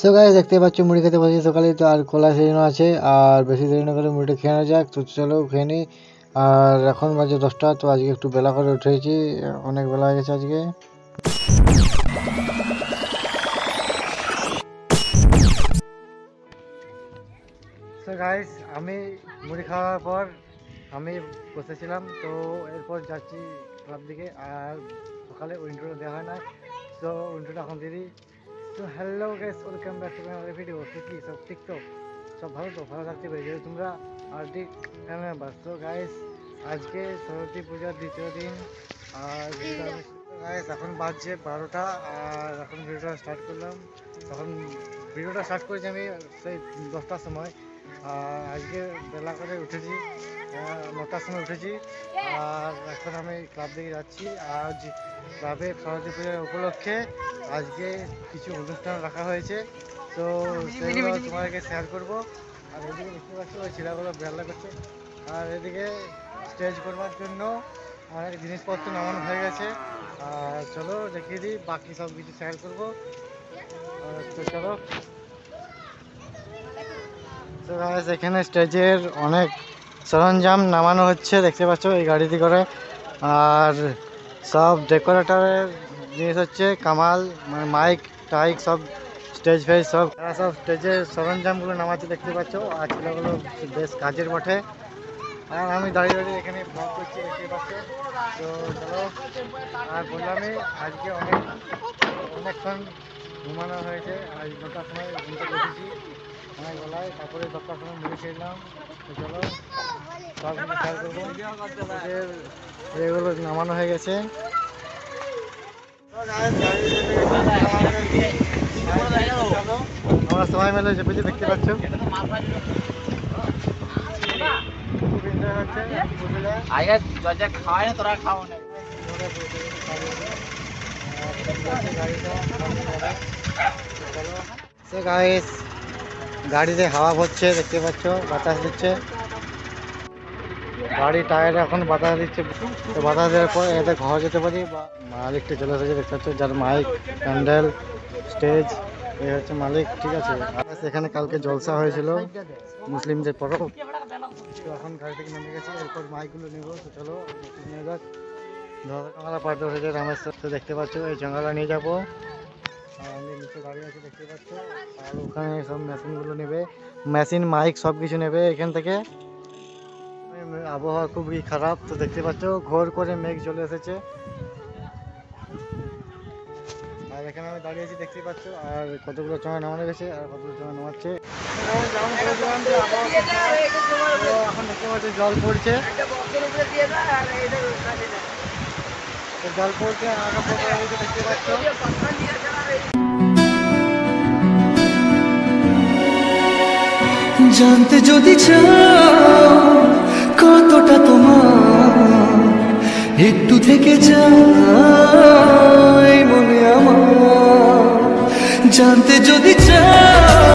So guys দেখতে পাচ্ছ মুড়ি খেতে বসে সকালে, তো আর কলা সেজনো আছে, আর বেশি দেরি না করে মুড়িটা খেয়ে নেওয়া যাক। তো চলো খেয়ে নিই। আর এখন বাজে 10টা, তো আজকে একটু বেলা করে উঠেছি, অনেক বেলা হয়ে গেছে আজকে। সো গাইস আমি মুড়ি খাওয়ার পর আমি বসেছিলাম, তো এরপর যাচ্ছি ক্লাব দিকে। আর সকালে উইন্ডোটা দেওয়া হয় না, তো উইন্ডোটা এখন দিয়ে দিই। তো hello guys, welcome back to my video. তো কি সব ঠিক তো, সব ভালো তো, ভালো থাকতে পেরে যেহেতু তোমরা আরটি ফ্যামিলি মেম্বার। তো গাইস আজকে সরস্বতী পূজার দ্বিতীয় দিন, আর গাইস এখন বাজছে 12টা, আর এখন ভিডিওটা স্টার্ট করলাম। তখন ভিডিওটা স্টার্ট করেছি আমি সেই 10টার সময়। আর আজকে বেলা করে উঠেছি, 9টার সময় উঠেছি। আর এখন আমি ক্লাব দিকে যাচ্ছি। আজ ক্লাবে সরস্বতী পূজার উপলক্ষে আজকে কিছু অনুষ্ঠান রাখা হয়েছে, তো সেগুলো তোমাদেরকে শেয়ার করবো। আর এদিকে দেখতে পাচ্ছি ওই ছেলেগুলো বেলা করছে, আর এদিকে স্টেজ করবার জন্য অনেক জিনিসপত্র নামানো হয়ে গেছে। আর চলো দেখিয়ে দিই, বাকি সব কিছু শেয়ার করবো। তো চলো। তো গাইস এখানে স্টেজের অনেক সরঞ্জাম নামানো হচ্ছে, দেখতে পাচ্ছ এই গাড়িতে করে। আর সব ডেকোরেটরের জিনিস হচ্ছে কামাল, মানে মাইক টাইক সব, স্টেজ ফেজ সব, তারা সব স্টেজের সরঞ্জামগুলো নামাচ্ছে দেখতে পাচ্ছ। আর ছেলেগুলো বেশ কাজের বটে। আর আমি দাঁড়িয়ে দাঁড়িয়ে এখানে ব্লগ করছি, দেখতে পাচ্ছ। তো চলো, আর বললামই আজকে অনেকক্ষণ ঘুমানো হয়েছে। আজ 9টার সময় ঘুমতে বসেছি অনেক বেলায়, তারপরে 10টার সময় মুড়ি খেলাম। তো চলো সব কিছু শেয়ার করবো। এগুলো নামানো হয়ে গেছে। আমরা সবাই মিলে চেপেছি, দেখতে পাচ্ছ। খুব এনজয় হচ্ছে। তোরা খাও না গাইস, গাড়িতে হাওয়া হচ্ছে, দেখতে পাচ্ছ, বাতাস দিচ্ছে। গাড়ি টায়ারে এখন বাতাস দিচ্ছে, তো বাতাস দেওয়ার পর এদের ঘর যেতে পারি। বা মালিকটা চলে এসেছে, দেখতে পাচ্ছ, যার মাইক, প্যান্ডেল, স্টেজ, এই হচ্ছে মালিক, ঠিক আছে। এখানে কালকে জলসা হয়েছিল মুসলিমদের পরব, তো এখন গাড়ি থেকে নেমে গেছে। এরপর মাইকগুলো নেবো, তো চলো নিয়ে যাক। জঙ্গালা পাল্টে হয়েছে রামেশ্বর, তো দেখতে পাচ্ছ এই জঙ্গালা নিয়ে যাবো। আর আমি নিচে গাড়ি আছে, দেখতে পাচ্ছ। আর ওখানে সব মেশিনগুলো নেবে, মেশিন মাইক সব কিছু নেবে এখান থেকে। আবহাওয়া খুবই খারাপ, তো দেখতে পাচ্ছ ঘোর করে মেঘ চলে এসেছে। আর এখানে আমি দাঁড়িয়ে আছি, দেখতে পাচ্ছ। আর কতগুলো চঙা নামানো গেছে, আর কতগুলো চঙা নামাচ্ছে। এখন দেখতে পাচ্ছি জল পড়ছে, জল পড়ছে, আগা পড়ে দেখতে পাচ্ছ। জানতে যদি চাও কতটা তোমার, একটু থেকে যাই মনে আমার, জানতে যদি চাও।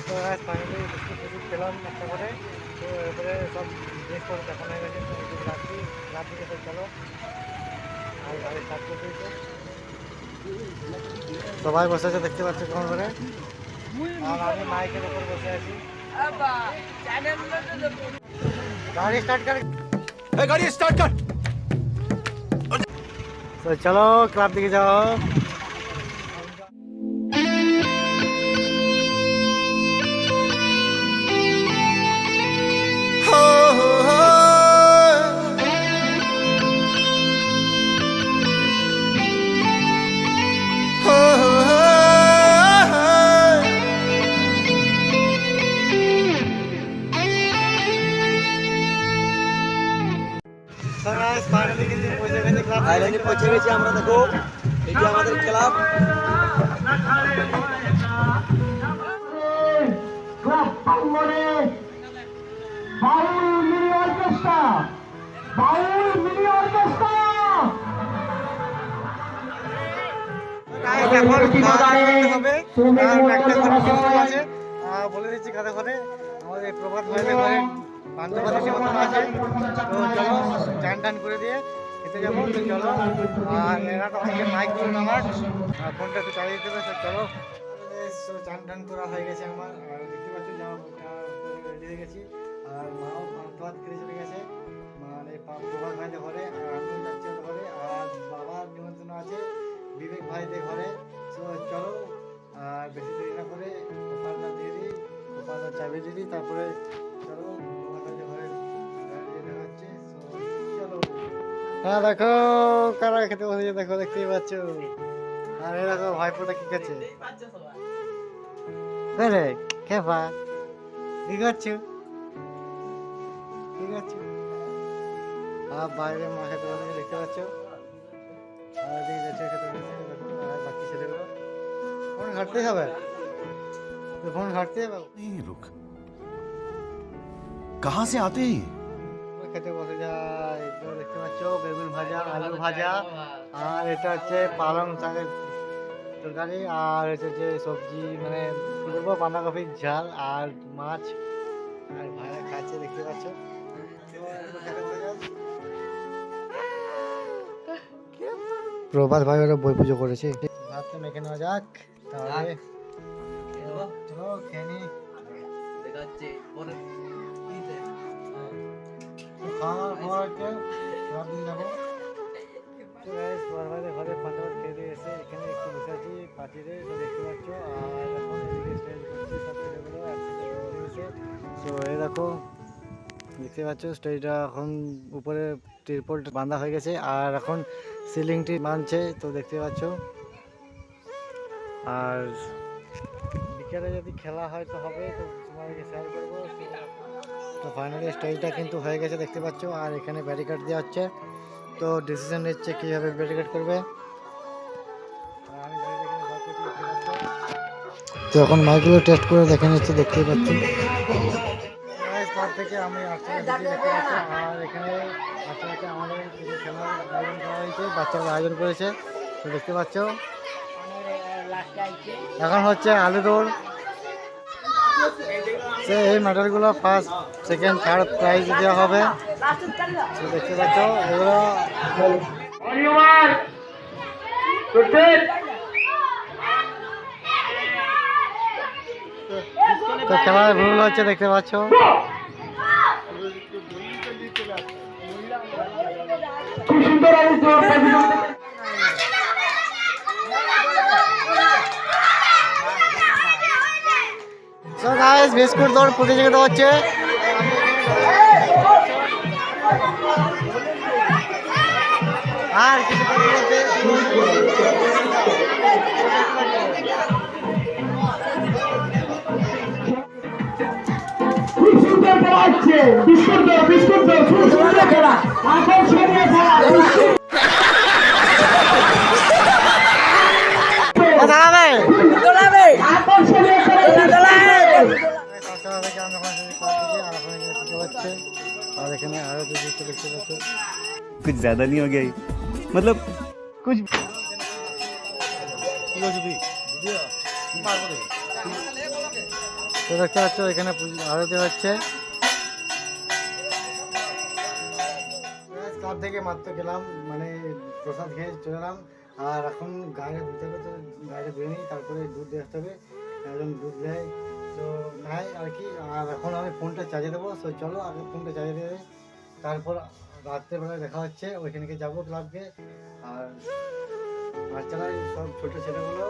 তো ফাইনালি খেলাম একটা করে, তো এরপরে সব জিনিসপত্র দেখানো হয়ে গেছে। রাত্রি চলো, আর গাড়ি স্টার্ট করে দিয়েছে, সবাই বসে আছে, দেখতে পাচ্ছ কেমন করে। আর আমি মাইকের উপর বসে আছি। গাড়ি স্টার্ট কর, গাড়ি স্টার্ট কর। তো চলো ক্লাব দিকে যাও। আইল্যান্ডে পৌঁছে গেছি আমরা, দেখো এটি আমাদের ক্লাব। বলে দিচ্ছি ঘরে ঘরে আমাদের প্রভাত ভাইদের ঘরে পান্তা ভাতের নিমন্ত্রণ আছে। তো চলো চান টান করে দিয়ে খেতে যাবো, তো চলো। আর এরা তো হচ্ছে মাইক করুন আমার, আর ফোনটা একটু চালিয়ে দিতে হবে, তো চলো। তো চান টান করা হয়ে গেছে আমার, আর দেখতে পাচ্ছি রেডি হয়ে গেছি। আর মাও ভাত ভাত খেতে চলে গেছে, মানে প্রভাত ভাইদের ঘরে, আর আমি যাচ্ছি ওদের ঘরে। আর বাবার নিমন্ত্রণ আছে বিবেক ভাইদের ঘরে। তো চলো, আর বেশি দেরি না করে গোপালটা দিয়ে দিই, গোপালটা চাবি দিয়ে দিই, তারপরে চলো প্রভাত ভাইদের ঘরে দেখা হচ্ছে। চলো। হ্যাঁ দেখো কারা খেতে বসেছে, দেখো দেখতেই পাচ্ছ। আর এই দেখো ভাইপোটা কি খাচ্ছে। রে খেপা কি করছো, কি করছো? আর বাইরে মা খেতে বসেছে দেখতে পাচ্ছ। আর এদিকে জেঠে খেতে বসেছে দেখো। আর বাকি ছেলেগুলো ফোন ঘাটতেই হবে, ফোন ঘাটতেই হবে। रुक कहाँ से आते हैं? খেতে বসে যায়, তো দেখতে পাচ্ছ বেগুন ভাজা, আলু ভাজা, আর এটা হচ্ছে পালং শাকের তরকারি, আর এটা হচ্ছে সবজি, মানে কি বলবো, বাঁধাকপির ঝাল আর মাছ। আর ভাইরা খাচ্ছে দেখতে পাচ্ছ। প্রভাত ভাই ওরা বই পুজো করেছে, ভাতটা মেখে নেওয়া যাক তাহলে। চলো খেয়ে নি, খাওয়ার খাওয়ার হচ্ছে সব দিন যাবো। ঘরে পান্ডাবাদ খেয়ে দিয়ে এসে এখানে একটু বসে আছি পার্টিতে, তো দেখতে পাচ্ছ। আর এখন এদিকে স্টেজ করছি, সব ছেলেগুলো একসাথে বসে। তো এই দেখো দেখতে পাচ্ছ স্টেজটা এখন উপরে ত্রিপল বাঁধা হয়ে গেছে, আর এখন সিলিংটি বাঁধছে, তো দেখতে পাচ্ছ। আর বিকেলে যদি খেলা হয় তো হবে, তো তোমাদেরকে শেয়ার করবো। তো ফাইনালি স্টেজটা কিন্তু হয়ে গেছে দেখতে পাচ্ছ। আর এখানে ব্যারিকেড দেওয়া হচ্ছে, তো ডিসিশন নিচ্ছে কীভাবে ব্যারিকেড করবে। তো এখন মাইকগুলো টেস্ট করে দেখে নিচ্ছে দেখতেই পাচ্ছি। তার থেকে আমি দেখতে পাচ্ছি। আর এখানে বাচ্চাদেরকে আমাদের কিছু খেলার আয়োজন করা হয়েছে, বাচ্চারা আয়োজন করেছে, তো দেখতে পাচ্ছ। এখন হচ্ছে আলু দৌড়, সে এই মেডেলগুলো ফার্স্ট সেকেন্ড থার্ড প্রাইজ দেওয়া হবে, তো দেখতে পাচ্ছ এগুলো। তো খেলার ভুল হচ্ছে দেখতে পাচ্ছ। So guys, বিস্কুট দৌড় প্রতিযোগিতা হচ্ছে। আর কিছু और এখানে আরো দুটো দেখতে পাচ্ছ। कुछ ज्यादा नहीं हो गया ये? मतलब कुछ তো দেখতে পাচ্ছ এখানে আরতি হচ্ছে। ক্লাব থেকে মাত্র গেলাম, মানে প্রসাদ খেয়ে চলে এলাম। আর এখন গায়ে ধুতে হবে, তো গায়ে ধুয়ে নিই, তারপরে দুধ দিয়ে আসতে হবে। একজন দুধ দেয় তো নেয় আর কি। আর এখন আমি ফোনটা চার্জে দেবো, তো চলো আগে ফোনটা চার্জে দেবে, তারপর রাত্রেবেলায় দেখা হচ্ছে। ওইখানে যাবো ক্লাবকে। আর বাচ্চারা সব ছোটো ছেলেগুলো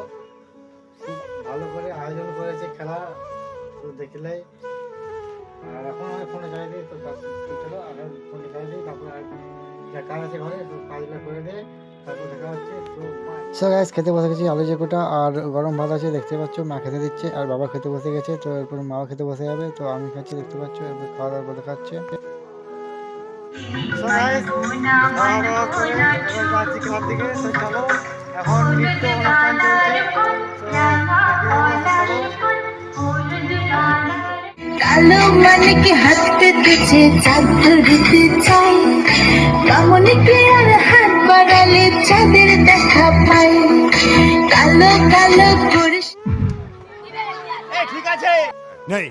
খুব ভালো করে আয়োজন করেছে খেলা, তো দেখলে। আর এখন আমি ফোনে চালিয়ে দিই, তো চলো আগে ফোনে চালিয়ে দিই, তারপর যা কাজ আছে ঘরে তো কাজগুলো করে দিয়ে তারপর দেখা হচ্ছে। তো গাইস খেতে বসে গেছি আলু চকোটা আর গরম ভাত আছে দেখতে পাচ্ছ। মা খেতে দিচ্ছে আর বাবা খেতে বসে গেছে, তো এরপর মাও খেতে বসে যাবে। তো আমি খাচ্ছি দেখতে পাচ্ছ, এরপর খাওয়া দাওয়ার পর দেখাচ্ছে। ক্লাব থেকে চলো, এখন নৃত্য অনুষ্ঠান চলছে। কালো মানিকে হাত পেতেছে চাঁদ ধরিতে চাই, মামনিকে আর হাত বাড়ালে চাঁদের দেখা পাই। কালো কালো করে ठीक है नहीं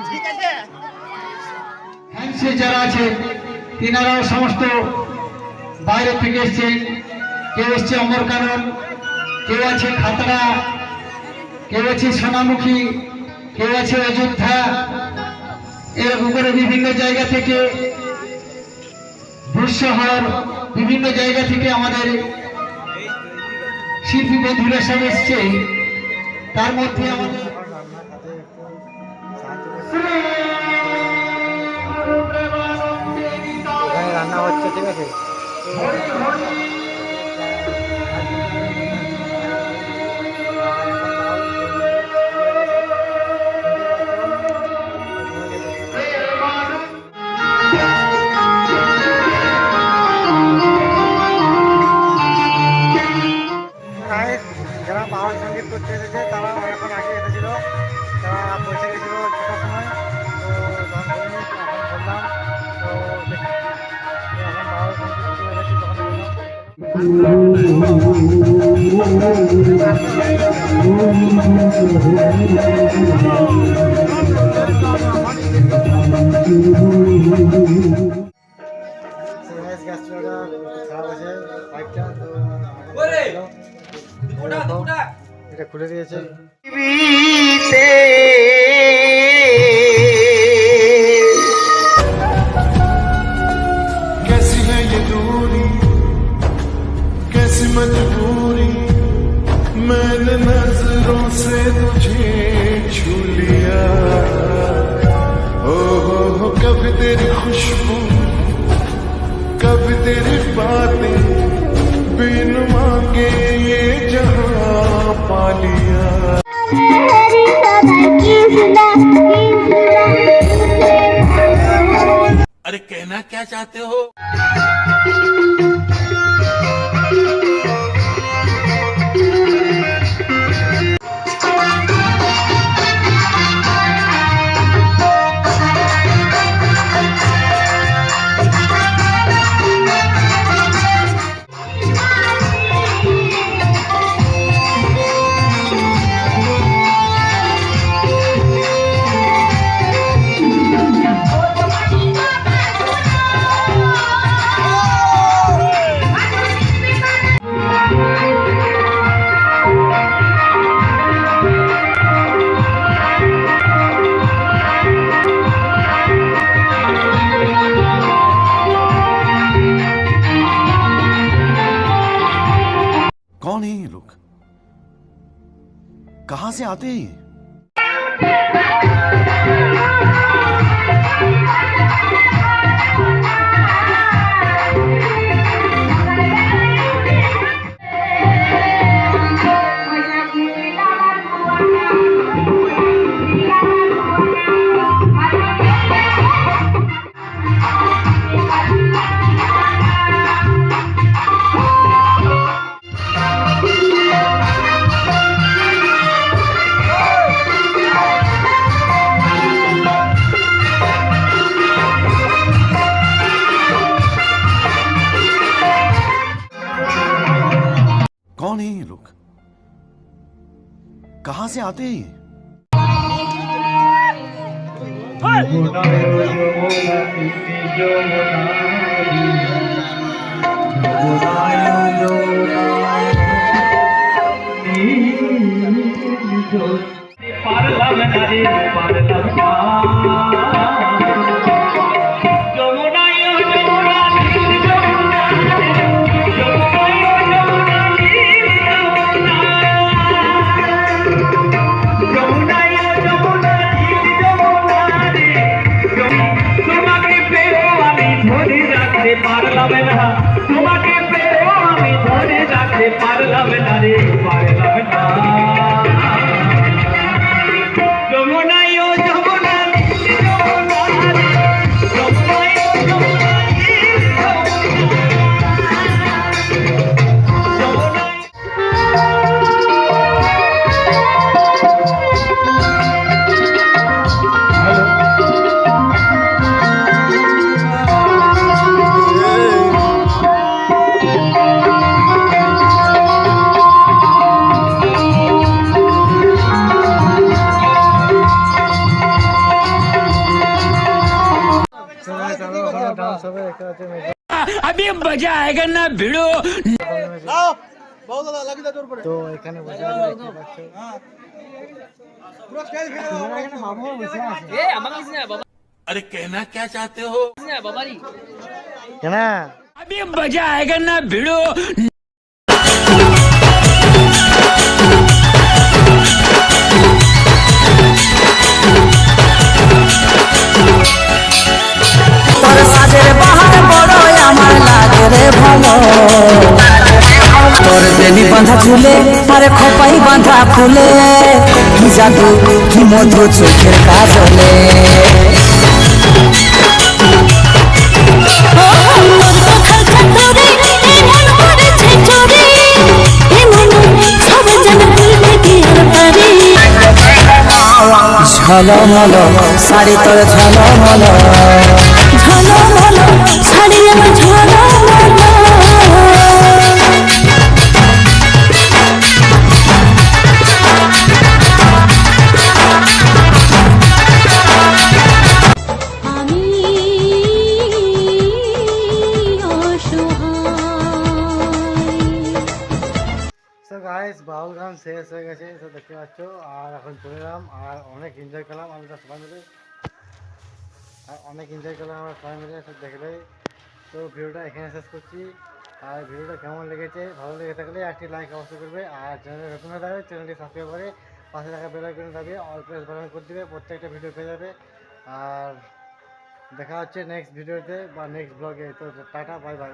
ठीक है বিশ্বে যারা আছে তিনারাও সমস্ত বাইরে থেকে এসছেন। কেউ এসছে অমরকানন, কেউ আছে খাতড়া, কেউ আছে সোনামুখী, কেউ আছে অযোধ্যা, এরকম করে বিভিন্ন জায়গা থেকে শহর বিভিন্ন জায়গা থেকে আমাদের শিল্পী বন্ধুরা সব এসছে। তার মধ্যে আমাদের রান্না কাজে একটু সাহায্য করছে। এখানে রান্না হচ্ছে, ঠিক আছে। যারা বাউল সঙ্গীত করতে এসেছে তারা এখন আগে এসেছিল, তারা পৌঁছে গেছিল 6টার সময়। তো তখন বলিনি, এখন বললাম। তো এখন বাউল সঙ্গীত করতে এসেছি, তখন গ্যাস চুলাটা খারাপ আছে পাইপটা, তো এটা খুলে দিয়েছে। कैसी है ये दूरी, कैसी मजबूरी, मैंने नजरों से तुझे छू लिया। ओ हो कभी तेरी खुशबू, कभी तेरी बातें, बिन मांगे ये जहां पा लिया। अरे कहना क्या चाहते हो? कौन है ये लोग, कहां से आते हैं ये? कौन है ये लोग, कहां से आते हैं ये? তোমাকে পেও আমি ধরে রাখতে পারলাম না রে, পারলাম না। যমুনায় ও যমুনা তো এখানে বসে আছে, দেখতে পাচ্ছ। তোমরা এখানে মামু বসে আছে। अरे कहना क्या चाहते हो কেন তোর সাজের বাহার বড় আমার লাগে রে ভালো তোর বেনি বাঁধা চুলে আরে খোপাই বাঁধা ফুলে কি জাদু কি মধু চোখের কাজলে ঝলমল শাড়ি তোর ঝলমল ঝলমল শাড়ি আমার ঝলমল আমি অসহায়। সো গাইস বাউল গান শেষ হয়ে গেছে, তো দেখতে পাচ্ছ। আর এখন চলে এলাম, আর অনেক এনজয় করলাম আমরা সবাই মিলে, সব দেখলে। তো ভিডিওটা এখানে শেষ করছি। আর ভিডিওটা কেমন লেগেছে, ভালো লেগে থাকলে একটি লাইক অবশ্যই করবে। আর চ্যানেলে নতুন হয়ে থাকলে চ্যানেলটি সাবস্ক্রাইব করে পাশে থাকা বেল আইকনে দাবিয়ে অল প্রেস বাটন করে দিবে, প্রত্যেকটা ভিডিও পেয়ে যাবে। আর দেখা হচ্ছে নেক্সট ভিডিওতে বা নেক্সট ব্লগে। তো টাটা, বাই বাই।